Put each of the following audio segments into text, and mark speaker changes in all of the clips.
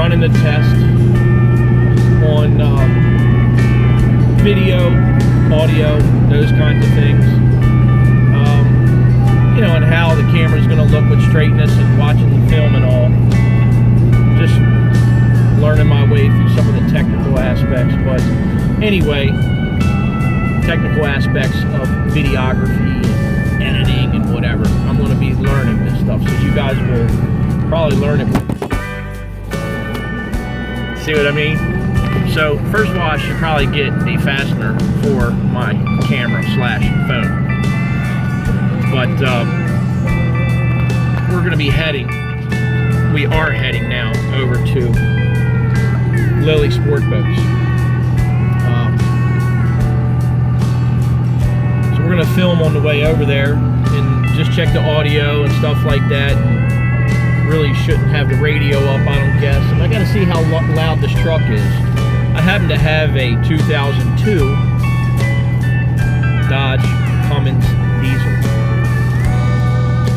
Speaker 1: running the test on video, audio, those kinds of things. You know, and how the camera's going to look with straightness and watching the film and all. Just learning my way through some of the technical aspects. But anyway, technical aspects of videography and editing and whatever. I'm going to be learning this stuff, so you guys will probably learn it. See what I mean? So first of all, I should probably get a fastener for my camera / phone. But we're going to be we are heading now over to Lilly Sport Boats. So we're going to film on the way over there and just check the audio and stuff like that. And really shouldn't have the radio up, I don't guess. And I got to see how loud this truck is. I happen to have a 2002 Dodge Cummins diesel.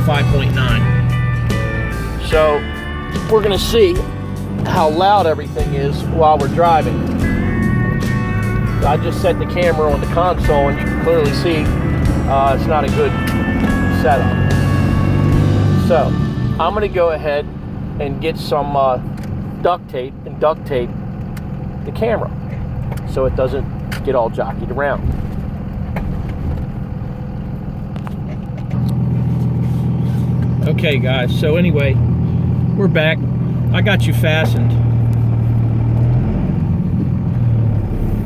Speaker 1: 5.9. So we're gonna see how loud everything is while we're driving. I just set the camera on the console and you can clearly see it's not a good setup. So I'm gonna go ahead and get some duct tape and duct tape the camera so it doesn't get all jockeyed around. Okay guys, so anyway, we're back. I got you fastened.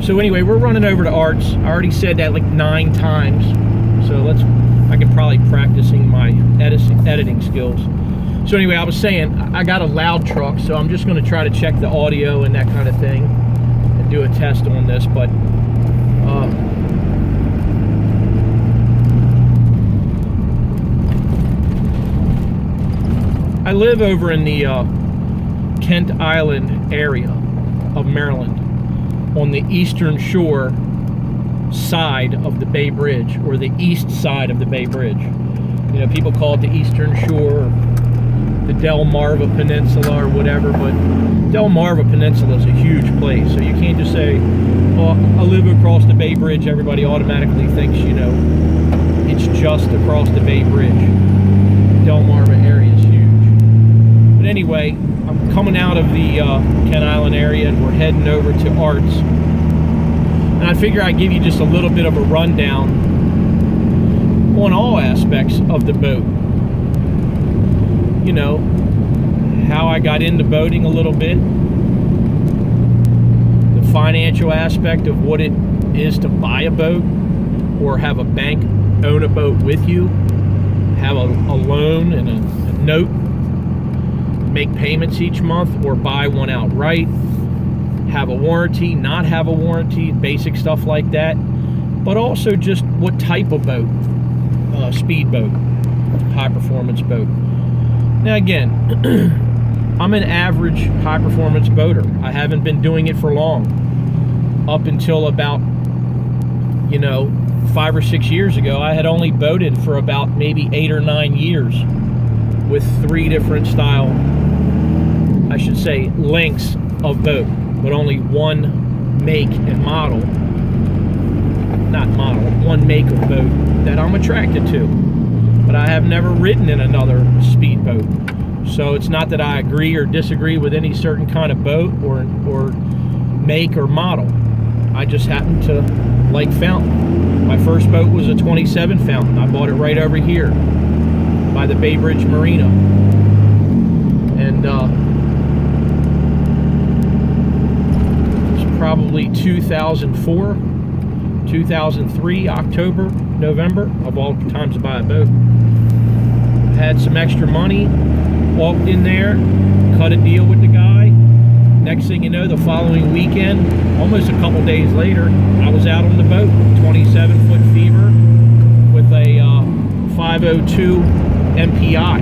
Speaker 1: So anyway, we're running over to Arts. I already said that like 9 times. So I can probably practicing my editing skills. So anyway, I was saying, I got a loud truck, so I'm just gonna try to check the audio and that kind of thing and do a test on this, but I live over in the Kent Island area of Maryland on the eastern shore side of the Bay Bridge, or the east side of the Bay Bridge. You know, people call it the eastern shore, or the Delmarva Peninsula or whatever, but Delmarva Peninsula is a huge place, so you can't just say, oh, I live across the Bay Bridge. Everybody automatically thinks, you know, it's just across the Bay Bridge. Delmarva area is huge. But anyway, I'm coming out of the Kent Island area and we're heading over to Arts. And I figure I'd give you just a little bit of a rundown on all aspects of the boat. You know, how I got into boating a little bit, the financial aspect of what it is to buy a boat or have a bank own a boat with you, have a loan and a note, make payments each month or buy one outright, have a warranty, not have a warranty, basic stuff like that, but also just what type of boat, speed boat, high performance boat. Now again, I'm an average high performance boater. I haven't been doing it for long. Up until about, you know, 5 or 6 years ago, I had only boated for about maybe 8 or 9 years with 3 different style, I should say, lengths of boat, but only one make and model, not model, one make of boat that I'm attracted to. But I have never ridden in another speedboat. So it's not that I agree or disagree with any certain kind of boat or make or model. I just happen to like Fountain. My first boat was a 27 Fountain. I bought it right over here by the Bay Bridge Marina. And it's probably 2004, 2003, October, November, of all times to buy a boat. Had some extra money, walked in there, cut a deal with the guy. Next thing you know, the following weekend, almost a couple days later, I was out on the boat, 27-foot fever with a 502 MPI,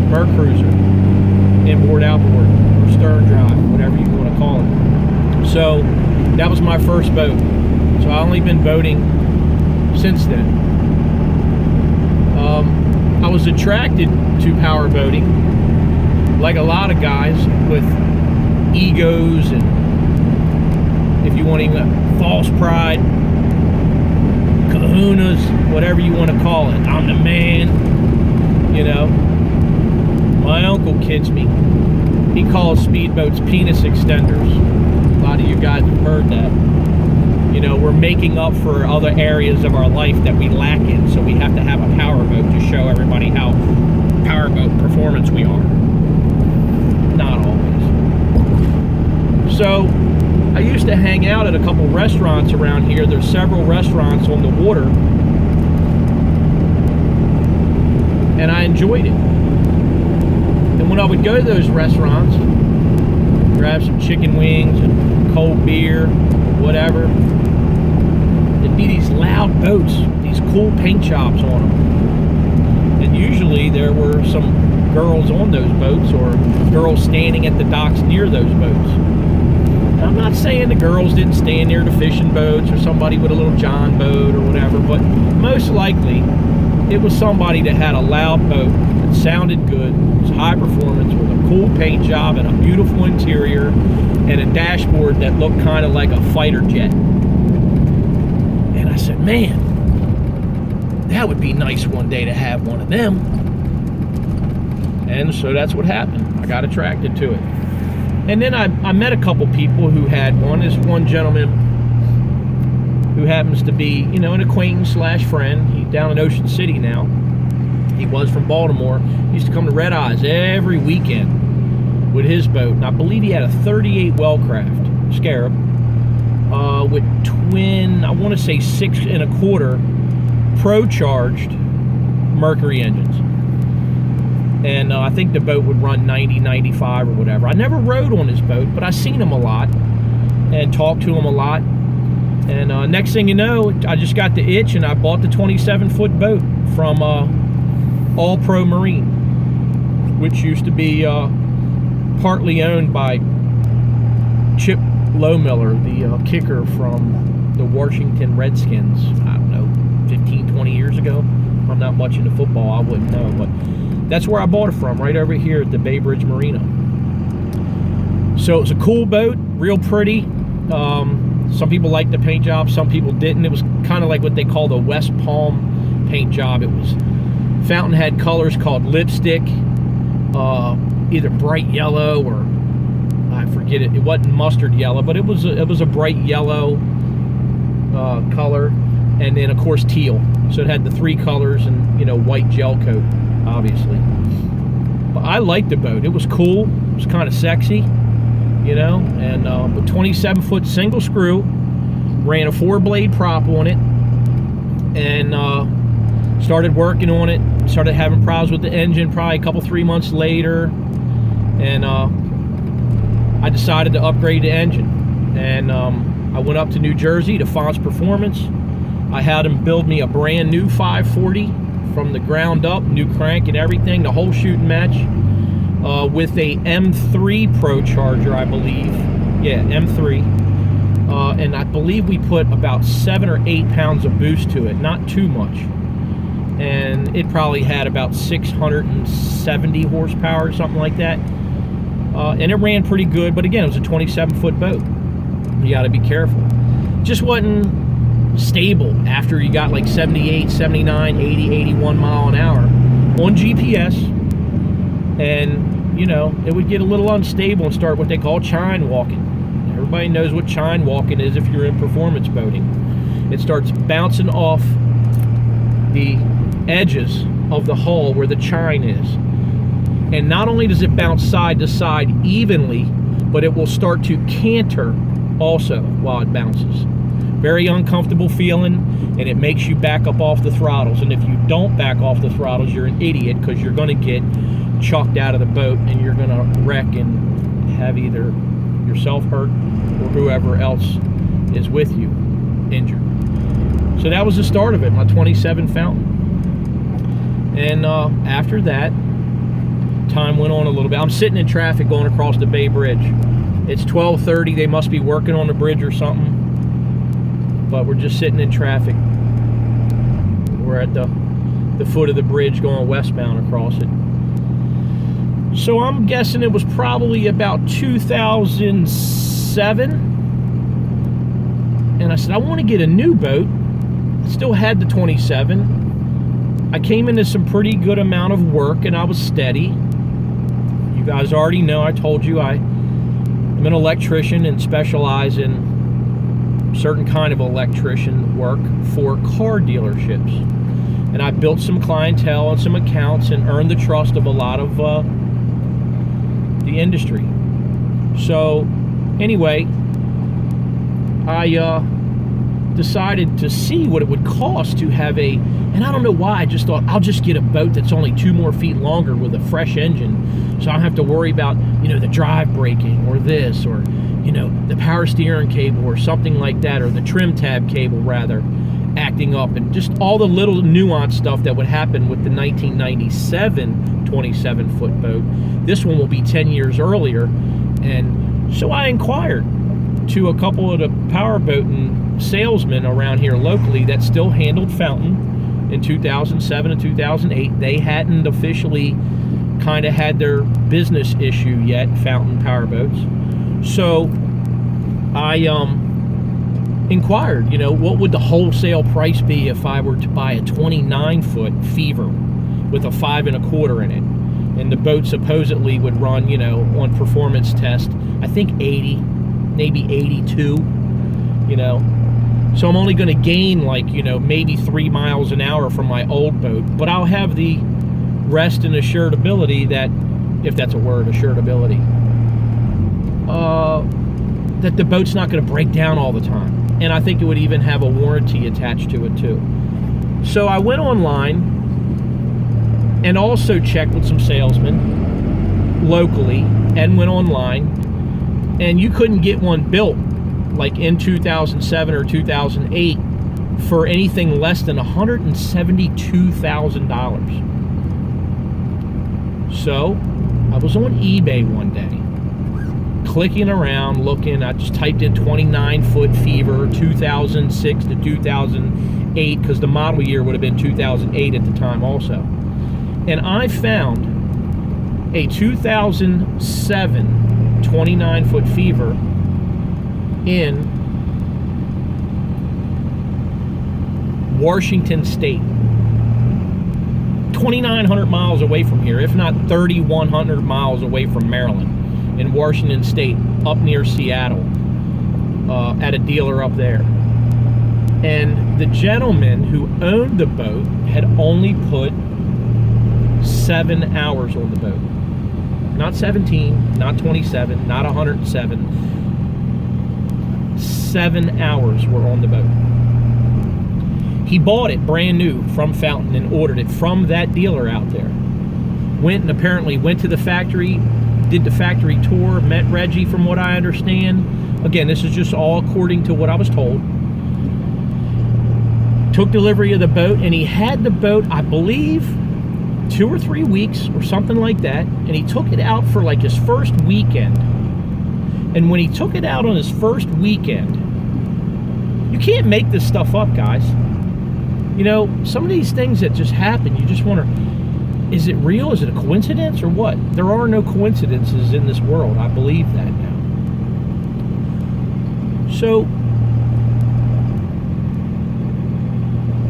Speaker 1: Merc Cruiser, inboard, outboard, or stern drive, whatever you want to call it. So that was my first boat. So I've only been boating since then. I was attracted to power boating, like a lot of guys, with egos, and if you want to even false pride, kahunas, whatever you want to call it. I'm the man, you know. My uncle kids me. He calls speedboats penis extenders. A lot of you guys have heard that. You know, we're making up for other areas of our life that we lack in, so we have to have a powerboat to show everybody how powerboat performance we are. Not always. So, I used to hang out at a couple restaurants around here. There's several restaurants on the water, and I enjoyed it. And when I would go to those restaurants, grab some chicken wings and cold beer, whatever, there'd be these loud boats, these cool paint jobs on them. And usually there were some girls on those boats, or girls standing at the docks near those boats. Now, I'm not saying the girls didn't stand near the fishing boats or somebody with a little John boat or whatever, but most likely it was somebody that had a loud boat that sounded good, was high performance, with a cool paint job and a beautiful interior and a dashboard that looked kind of like a fighter jet. And I said, man, that would be nice one day to have one of them. And so that's what happened. I got attracted to it. And then I met a couple people who had one. There's one gentleman who happens to be, you know, an acquaintance slash friend. He's down in Ocean City now. He was from Baltimore. He used to come to Red Eyes every weekend with his boat. And I believe he had a 38 Wellcraft Scarab with twin, I want to say 6 1/4 Pro-charged Mercury engines. And I think the boat would run 90, 95 or whatever. I never rode on his boat, but I seen him a lot and talked to him a lot. And next thing you know, I just got the itch and I bought the 27-foot boat from All Pro Marine, which used to be partly owned by Chip Lowmiller, the kicker from the Washington Redskins, I don't know, 15, 20 years ago. I'm not much into football, I wouldn't know, but that's where I bought it from, right over here at the Bay Bridge Marina. So it was a cool boat, real pretty. Some people liked the paint job, some people didn't. It was kind of like what they call the West Palm paint job. It was, Fountain had colors called lipstick, either bright yellow or, I forget it. It wasn't mustard yellow, but it was a bright yellow color, and then of course teal. So it had the 3 colors and, you know, white gel coat, obviously. But I liked the boat. It was cool. It was kind of sexy, you know. And with 27-foot single screw, ran a 4-blade prop on it, and started working on it. Started having problems with the engine probably a couple, 3 months later, and I decided to upgrade the engine. And I went up to New Jersey to Fountain Performance. I had them build me a brand new 540 from the ground up, new crank and everything, the whole shooting match, with a M3 Pro charger, I believe. Yeah, M3. And I believe we put about 7 or 8 pounds of boost to it, not too much. And it probably had about 670 horsepower or something like that. And it ran pretty good, but again, it was a 27-foot boat. You got to be careful. Just wasn't stable after you got like 78, 79, 80, 81 mile an hour on GPS. And, you know, it would get a little unstable and start what they call chine walking. Everybody knows what chine walking is if you're in performance boating. It starts bouncing off the edges of the hull where the chine is. And not only does it bounce side to side evenly, but it will start to canter also while it bounces. Very uncomfortable feeling, and it makes you back up off the throttles. And if you don't back off the throttles, you're an idiot, because you're going to get chucked out of the boat and you're going to wreck and have either yourself hurt or whoever else is with you injured. So that was the start of it, my 27 Fountain. And after that, time went on a little bit. I'm sitting in traffic going across the Bay Bridge. It's 12:30. They must be working on the bridge or something. But we're just sitting in traffic. We're at the foot of the bridge going westbound across it. So I'm guessing it was probably about 2007. And I said, I want to get a new boat. I still had the 27. I came into some pretty good amount of work, and I was steady. You guys already know, I told you I'm an electrician and specialize in certain kind of electrician work for car dealerships. And I built some clientele and some accounts and earned the trust of a lot of the industry. So anyway, I decided to see what it would cost to have and I don't know why, I just thought I'll just get a boat that's only 2 more feet longer with a fresh engine, so I don't have to worry about, the drive braking or this, or, the power steering cable or something like that, or the trim tab cable rather, acting up, and just all the little nuanced stuff that would happen with the 1997 27-foot boat. This one will be 10 years earlier. And so I inquired to a couple of the powerboating salesmen around here locally that still handled Fountain in 2007 and 2008. They hadn't officially kind of had their business issue yet, Fountain Powerboats. So I inquired, what would the wholesale price be if I were to buy a 29-foot Fever with a 5 1/4 in it? And the boat supposedly would run, on performance test, I think 80, maybe 82, So I'm only going to gain maybe 3 miles an hour from my old boat, but I'll have the rest and assuredability that, if that's a word, assuredability, that the boat's not going to break down all the time. And I think it would even have a warranty attached to it too. So I went online and also checked with some salesmen locally, and went online, and you couldn't get one built like in 2007 or 2008 for anything less than $172,000. So I was on eBay one day, clicking around, looking. I just typed in 29-foot Fever, 2006 to 2008, because the model year would have been 2008 at the time also. And I found a 2007 29-foot Fever in Washington State, 2,900 miles away from here, if not 3,100 miles away from Maryland, in Washington State, up near Seattle, at a dealer up there. And the gentleman who owned the boat had only put 7 hours on the boat. Not 17, not 27, not 107. 7 hours were on the boat. He bought it brand new from Fountain and ordered it from that dealer out there. Went to the factory, did the factory tour, met Reggie from what I understand. Again, this is just all according to what I was told. Took delivery of the boat, and he had the boat, I believe, 2 or 3 weeks or something like that, and he took it out for like his first weekend. And when he took it out on his first weekend, you can't make this stuff up, guys. Some of these things that just happen, you just wonder, is it real? Is it a coincidence or what? There are no coincidences in this world. I believe that now. So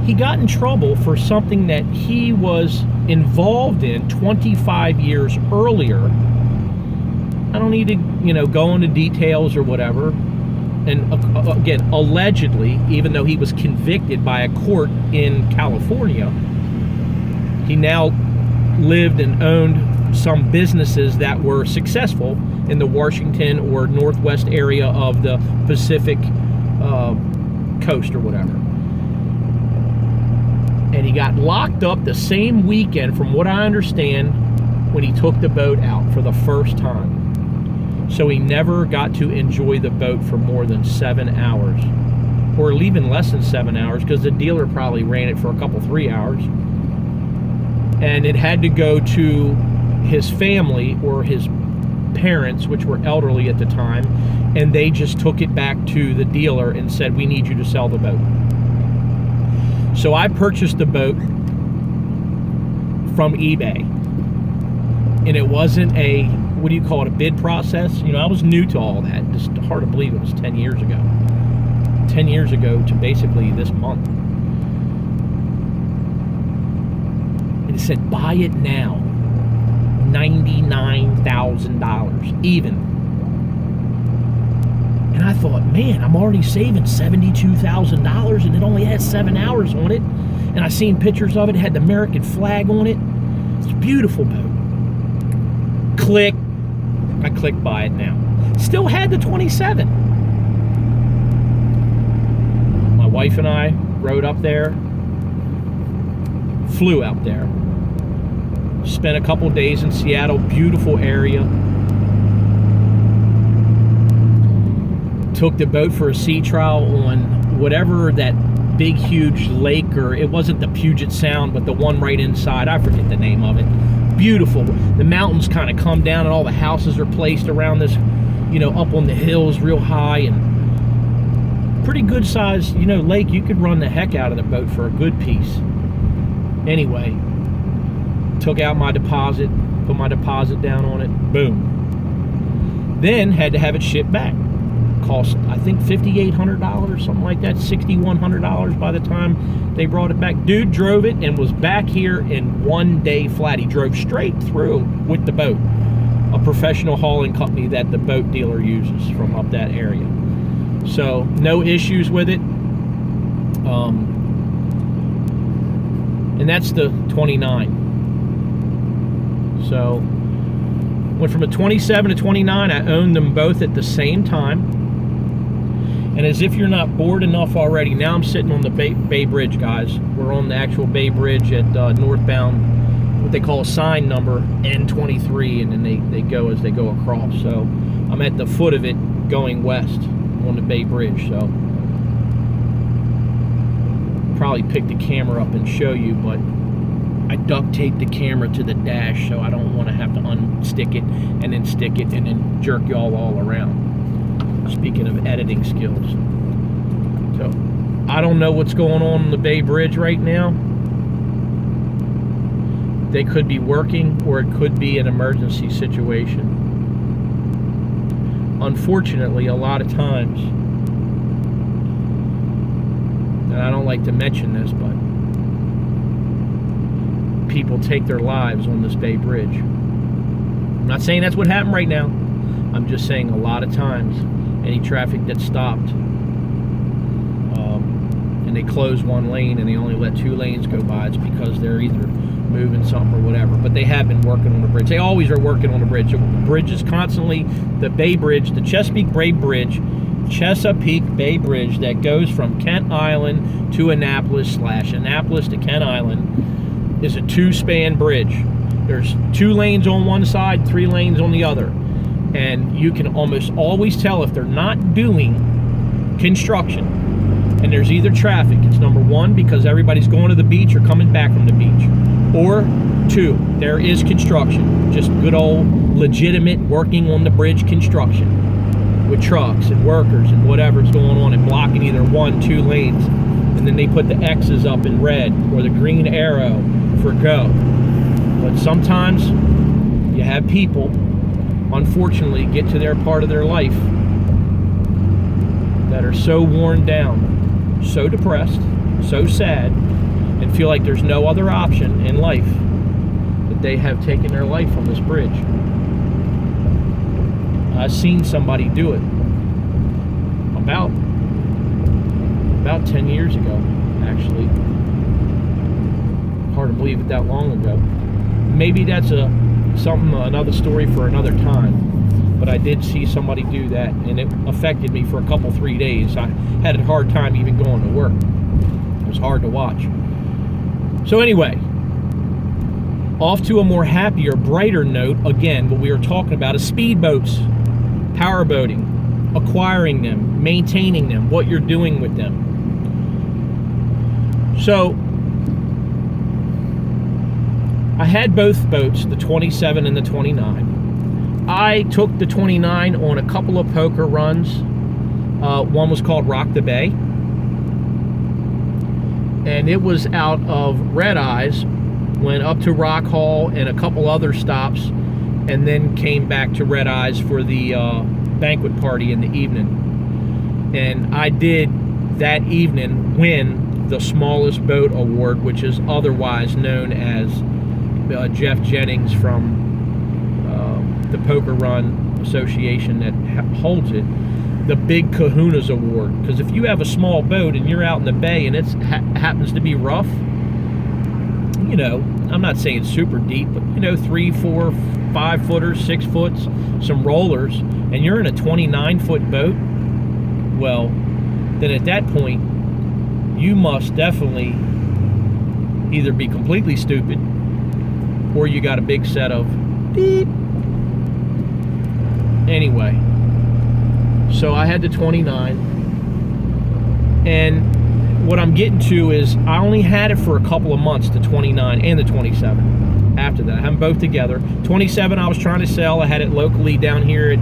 Speaker 1: he got in trouble for something that he was involved in 25 years earlier. I don't need to, go into details or whatever. And again, allegedly, even though he was convicted by a court in California, he now lived and owned some businesses that were successful in the Washington or Northwest area of the Pacific coast or whatever. And he got locked up the same weekend, from what I understand, when he took the boat out for the first time. So he never got to enjoy the boat for more than 7 hours, or even less than 7 hours, because the dealer probably ran it for a couple, 3 hours. And it had to go to his family or his parents, which were elderly at the time, and they just took it back to the dealer and said, we need you to sell the boat. So I purchased the boat from eBay. and it wasn't a, what do you call it, a bid process. You know, I was new to all that. Just hard to believe it was 10 years ago. 10 years ago to basically this month. And it said, buy it now. $99,000 even. And I thought, man, I'm already saving $72,000 and it only has 7 hours on it. And I seen pictures of it. It had the American flag on it. It's a beautiful boat. Click. I clicked buy it now. Still had the 27. My wife and I rode up there. Flew out there. Spent a couple days in Seattle. Beautiful area. Took the boat for a sea trial on whatever that big huge lake, or it wasn't the Puget Sound, but the one right inside. I forget the name of it. Beautiful. The mountains kind of come down and all the houses are placed around this, you know, up on the hills real high, and pretty good size, you know, lake. You could run the heck out of the boat for a good piece. Anyway, took out my deposit, put my deposit down on it, boom. Then had to have it shipped back. Cost, I think, $5,800, something like that, $6,100 by the time they brought it back. Dude drove it and was back here in 1 day flat. He drove straight through with the boat. A professional hauling company that the boat dealer uses from up that area. So no issues with it. And that's the 29. So went from a 27 to 29. I owned them both at the same time. And as if you're not bored enough already, now I'm sitting on the Bay Bridge, guys. We're on the actual Bay Bridge at northbound, what they call a sign number, N23, and then they go as they go across. So I'm at the foot of it going west on the Bay Bridge. So probably pick the camera up and show you, but I duct taped the camera to the dash, so I don't want to have to unstick it and then stick it and then jerk y'all all around. Speaking of editing skills. So, I don't know what's going on the Bay Bridge right now. They could be working, or it could be an emergency situation. Unfortunately, a lot of times, and I don't like to mention this, but people take their lives on this Bay Bridge. I'm not saying that's what happened right now. I'm just saying a lot of times, any traffic that stopped, and they close one lane and they only let 2 lanes go by, it's because they're either moving something or whatever. But they have been working on the bridge. They always are working on the bridge. The bridge is constantly, the Bay Bridge, the Chesapeake Bay Bridge, Chesapeake Bay Bridge that goes from Kent Island to Annapolis / Annapolis to Kent Island, is a 2-span bridge. There's 2 lanes on one side, 3 lanes on the other. And you can almost always tell if they're not doing construction and there's either traffic. It's number 1, because everybody's going to the beach or coming back from the beach. Or 2, there is construction. Just good old legitimate working on the bridge construction with trucks and workers and whatever's going on and blocking either 1, 2 lanes. And then they put the X's up in red or the green arrow for go. But sometimes you have people, unfortunately, get to their part of their life that are so worn down, so depressed, so sad, and feel like there's no other option in life, that they have taken their life on this bridge. I've seen somebody do it about 10 years ago, actually. Hard to believe it that long ago. Maybe that's another story for another time, but I did see somebody do that, and it affected me for a couple, 3 days. I had a hard time even going to work. It was hard to watch. So anyway, off to a more happier, brighter note. Again, what we were talking about is speedboats, powerboating, acquiring them, maintaining them, what you're doing with them. So I had both boats, the 27 and the 29. I took the 29 on a couple of poker runs. One was called Rock the Bay, and it was out of Red Eyes, went up to Rock Hall and a couple other stops and then came back to Red Eyes for the banquet party in the evening. And I did that evening win the smallest boat award, which is otherwise known as Jeff Jennings from the Poker Run Association that holds it, the Big Kahunas Award. Because if you have a small boat and you're out in the bay and it happens to be rough, you know, I'm not saying super deep, but you know, 3, 4, 5 footers, 6 foots, some rollers, and you're in a 29-foot boat, well, then at that point, you must definitely either be completely stupid or you got a big set of beep. Anyway, so I had the 29, and what I'm getting to is I only had it for a couple of months, the 29 and the 27. After that, I had them both together. 27 I was trying to sell. I had it locally down here at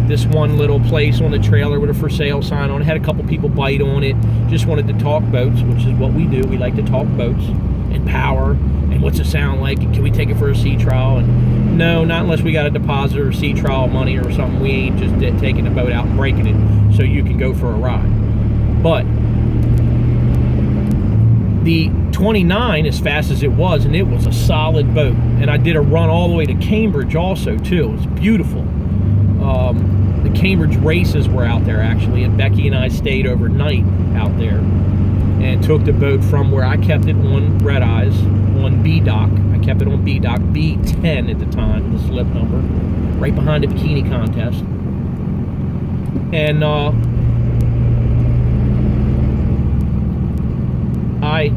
Speaker 1: this one little place on the trailer with a for sale sign on it. Had a couple people bite on it. Just wanted to talk boats, which is what we do. We like to talk boats and power and what's it sound like, and can we take it for a sea trial? And no, not unless we got a deposit or sea trial money or something. We ain't just taking the boat out and breaking it so you can go for a ride. But the 29, as fast as it was, and it was a solid boat, and I did a run all the way to Cambridge also too. It was beautiful. The Cambridge races were out there actually, and Becky and I stayed overnight out there and took the boat from where I kept it on Red Eyes on B dock. I kept it on B dock, B10 at the time, the slip number, right behind the bikini contest. And I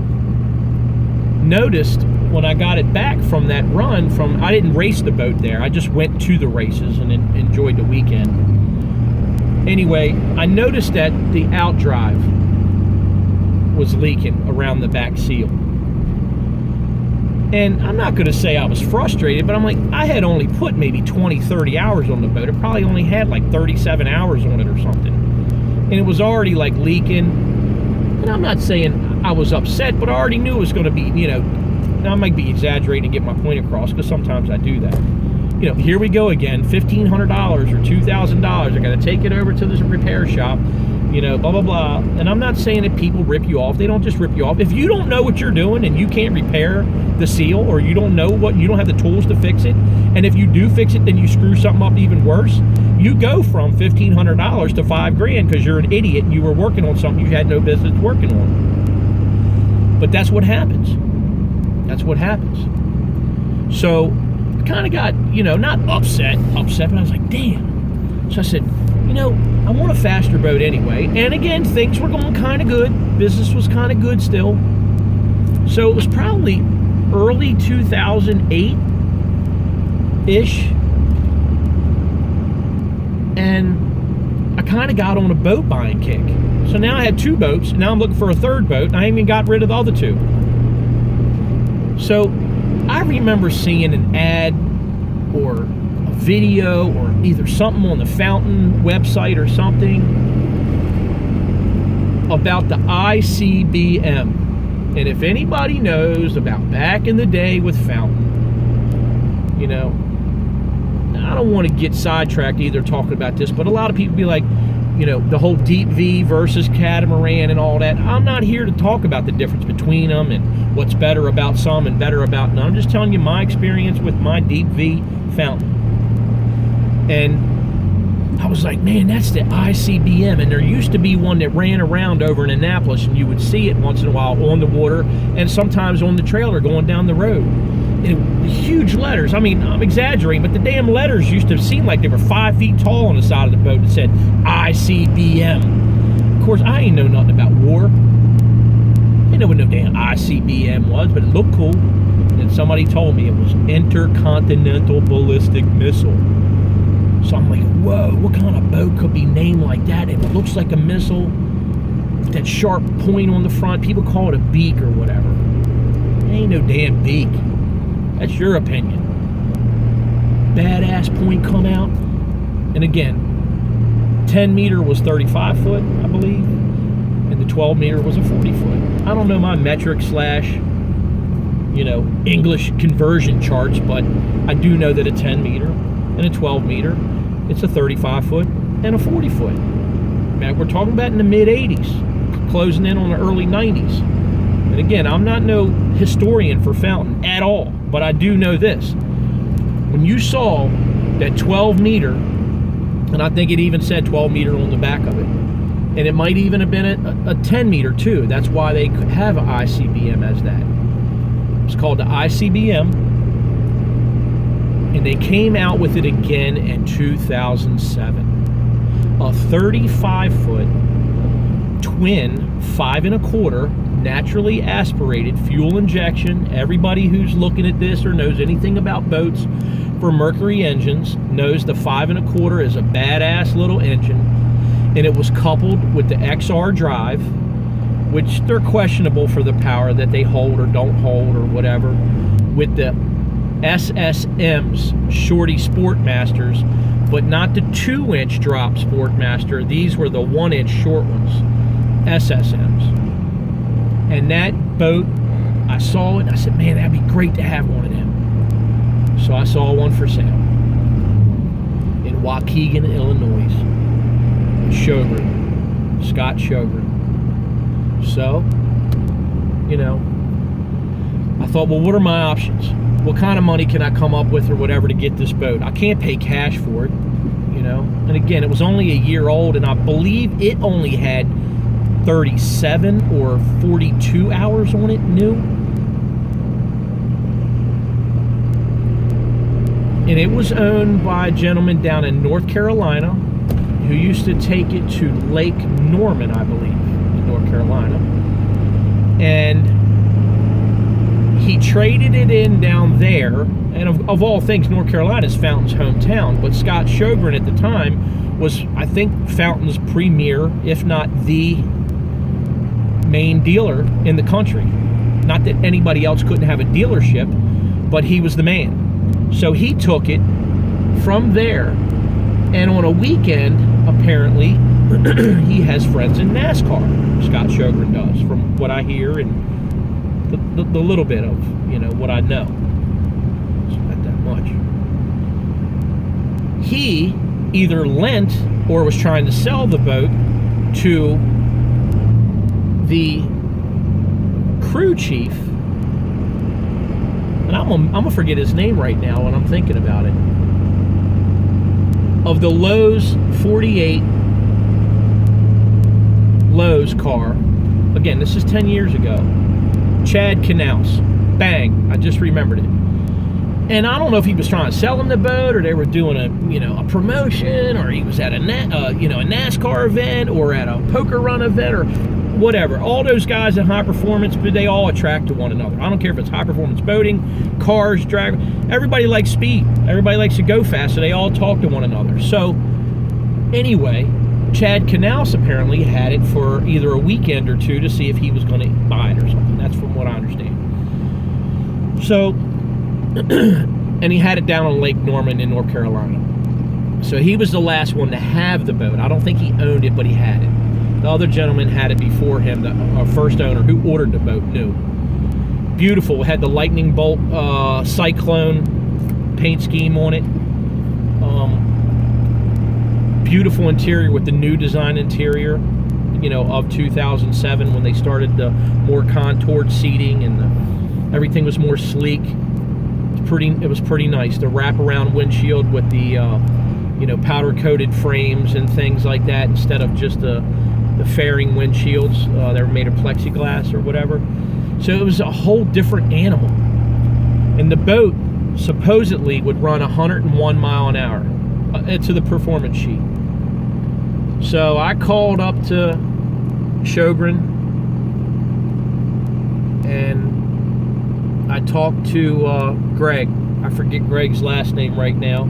Speaker 1: noticed when I got it back from that run, I didn't race the boat there. I just went to the races and enjoyed the weekend. Anyway, I noticed that the outdrive was leaking around the back seal. And I'm not going to say I was frustrated, but I'm like, I had only put maybe 20, 30 hours on the boat. It probably only had like 37 hours on it or something. And it was already like leaking. And I'm not saying I was upset, but I already knew it was going to be, you know, now I might be exaggerating to get my point across, because sometimes I do that. You know, here we go again, $1,500 or $2,000. I got to take it over to this repair shop, you know, blah, blah, blah. And I'm not saying that people rip you off. They don't just rip you off. If you don't know what you're doing and you can't repair the seal, or you don't know you don't have the tools to fix it, and if you do fix it, then you screw something up even worse, you go from $1,500 to $5,000 because you're an idiot and you were working on something you had no business working on. But that's what happens. That's what happens. So I kind of got, you know, not upset, but I was like, damn. So I said, you know, I want a faster boat anyway. And again, things were going kind of good. Business was kind of good still. So it was probably early 2008-ish. And I kind of got on a boat buying kick. So now I had 2 boats. Now I'm looking for a 3rd boat. And I even got rid of the other 2. So I remember seeing an ad or a video or either something on the Fountain website or something about the ICBM. And if anybody knows about back in the day with Fountain, you know, I don't want to get sidetracked either talking about this, but a lot of people be like, you know, the whole deep V versus catamaran and all that. I'm not here to talk about the difference between them and what's better about some and better about none. I'm just telling you my experience with my deep V Fountain. And I was like, man, that's the ICBM. And there used to be one that ran around over in Annapolis, and you would see it once in a while on the water and sometimes on the trailer going down the road. And huge letters. I mean, I'm exaggerating, but the damn letters used to seem like they were 5 feet tall on the side of the boat that said ICBM. Of course, I ain't know nothing about war. I didn't know what no damn ICBM was, but it looked cool. And somebody told me it was Intercontinental Ballistic Missile. So I'm like, whoa, what kind of boat could be named like that? And it looks like a missile with that sharp point on the front. People call it a beak or whatever. It ain't no damn beak. That's your opinion. Badass point come out. And again, 10 meter was 35 foot, I believe. And the 12 meter was a 40 foot. I don't know my metric / English conversion charts, but I do know that a 10 meter and a 12 meter, it's a 35 foot and a 40 foot. Man, we're talking about in the mid 80s, closing in on the early 90s. And again, I'm not no historian for Fountain at all, but I do know this. When you saw that 12 meter, and I think it even said 12 meter on the back of it, and it might even have been a 10 meter too. That's why they could have an ICBM as that. It's called the ICBM, and they came out with it again in 2007. A 35 foot twin 5 1/4 naturally aspirated fuel injection. Everybody who's looking at this or knows anything about boats for Mercury engines knows the 5 1/4 is a badass little engine, and it was coupled with the XR drive, which they're questionable for the power that they hold or don't hold or whatever, with the SSMs, Shorty Sportmasters, but not the 2-inch drop Sportmaster. These were the 1-inch short ones, SSMs. And that boat, I saw it and I said, man, that'd be great to have one of them. So I saw one for sale in Waukegan, Illinois. Sjogren, Scott Sjogren. So, I thought, well, what are my options? What kind of money can I come up with or whatever to get this boat? I can't pay cash for it, And again, it was only a year old, and I believe it only had 37 or 42 hours on it new. And it was owned by a gentleman down in North Carolina who used to take it to Lake Norman, I believe, in North Carolina. And he traded it in down there. And of all things, North Carolina is Fountain's hometown. But Scott Sjogren at the time was, I think, Fountain's premier, if not the main dealer in the country. Not that anybody else couldn't have a dealership, but he was the man. So he took it from there, and on a weekend, apparently, he has friends in NASCAR. Scott Sjogren does, from what I hear and the little bit of, what I know. It's not that much. He either lent or was trying to sell the boat to the crew chief, and I'm gonna forget his name right now when I'm thinking about it, of the Lowe's 48 Lowe's car. Again, this is 10 years ago. Chad Knaus. Bang, I just remembered it. And I don't know if he was trying to sell him the boat, or they were doing a promotion, or he was at a NASCAR event, or at a poker run event, or whatever. All those guys in high performance, but they all attract to one another. I don't care if it's high performance boating, cars, driving. Everybody likes speed. Everybody likes to go fast, so they all talk to one another. So anyway, Chad Knaus apparently had it for either a weekend or two to see if he was going to buy it or something. That's from what I understand. So, and he had it down on Lake Norman in North Carolina. So he was the last one to have the boat. I don't think he owned it, but he had it. The other gentleman had it before him, the first owner who ordered the boat new. Beautiful. It had the lightning bolt cyclone paint scheme on it. Beautiful interior with the new design interior, of 2007, when they started the more contoured seating and everything was more sleek. It was pretty nice. The wraparound windshield with the powder coated frames and things like that, instead of just the fairing windshields. They were made of plexiglass or whatever. So it was a whole different animal. And the boat supposedly would run 101 mile an hour to the performance sheet. So I called up to Sjogren and I talked to Greg. I forget Greg's last name right now.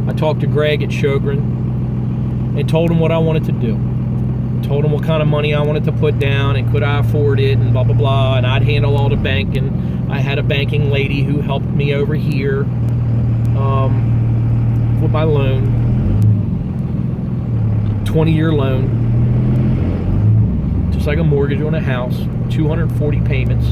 Speaker 1: I talked to Greg at Sjogren and told him what I wanted to do. Told him what kind of money I wanted to put down and could I afford it and blah, blah, blah. And I'd handle all the banking. I had a banking lady who helped me over here with my loan. 20-year loan. Just like a mortgage on a house. 240 payments.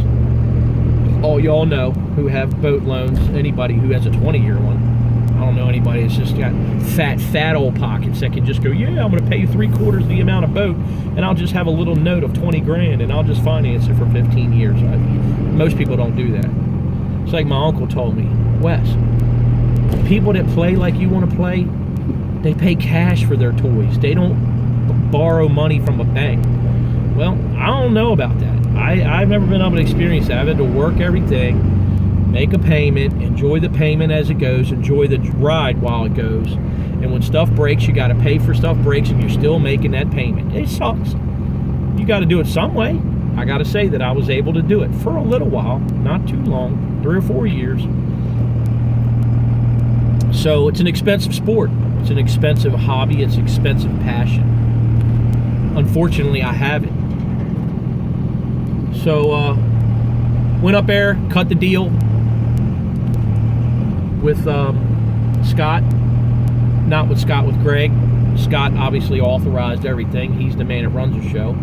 Speaker 1: all y'all know who have boat loans, anybody who has a 20-year one. I don't know anybody that's just got fat old pockets that can just go, yeah, I'm going to pay you 3/4 the amount of boat, and I'll just have a little note of 20 grand, and I'll just finance it for 15 years. Most people don't do that. It's like my uncle told me, Wes, people that play like you want to play, they pay cash for their toys. They don't borrow money from a bank. Well, I don't know about that. I've never been able to experience that. I've had to work everything, make a payment, enjoy the payment as it goes, enjoy the ride while it goes. And when stuff breaks, you got to pay for stuff breaks, and you're still making that payment. It sucks. You got to do it some way. I got to say that I was able to do it for a little while, not too long, 3 or 4 years. So it's an expensive sport. It's an expensive hobby. It's an expensive passion. Unfortunately, I have it. So went up there, cut the deal with Scott. Not with Scott, with Greg. Scott obviously authorized everything. He's the man that runs the show.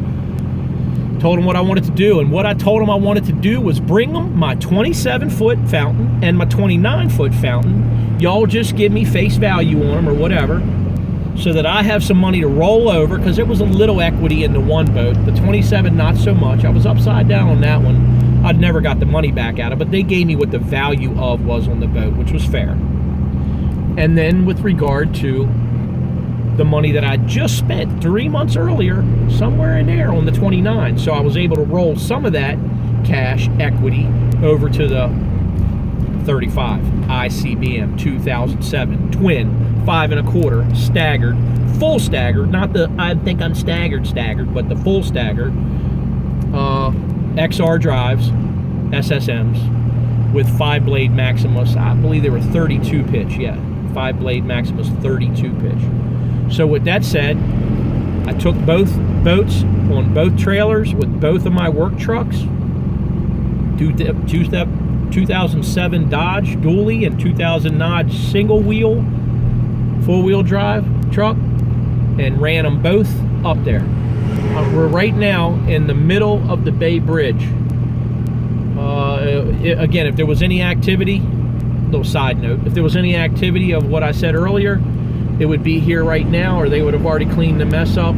Speaker 1: Told him what I wanted to do, and what I told him I wanted to do was bring him my 27-foot fountain and my 29-foot fountain. Y'all just give me face value on them or whatever, so that I have some money to roll over, because there was a little equity in the one boat. The 27, not so much. I was upside down on that one. I'd never got the money back out of it, but they gave me what the value of was on the boat, which was fair. And then with regard to the money that I just spent 3 months earlier, somewhere in there on the 29. So I was able to roll some of that cash equity over to the 35 ICBM 2007 twin 5 1/4 staggered, full staggered, not the I think I'm staggered, but the full staggered XR drives, SSMs with 5-blade Maximus. I believe they were 32 pitch, yeah, 5-blade Maximus 32 pitch. So with that said, I took both boats on both trailers with both of my work trucks, 2007 Dodge dually and 2009 single wheel 4-wheel drive truck, and ran them both up there. We're right now in the middle of the Bay Bridge. Again, if there was any activity, little side note, if there was any activity of what I said earlier, it would be here right now, or they would have already cleaned the mess up,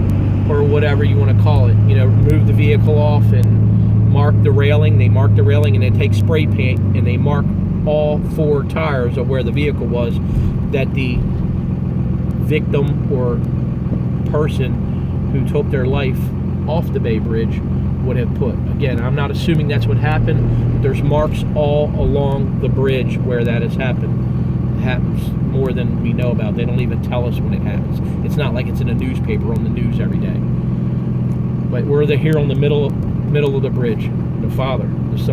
Speaker 1: or whatever you want to call it. You know, remove the vehicle off and mark the railing. They mark the railing, and they take spray paint and they mark all 4 tires of where the vehicle was that the victim or person who took their life off the Bay Bridge would have put. Again, I'm not assuming that's what happened, but there's marks all along the bridge where that has happened. It happens more than we know about. They don't even tell us when it happens. It's not like it's in a newspaper on the news every day. But we're here on the middle of the bridge. The father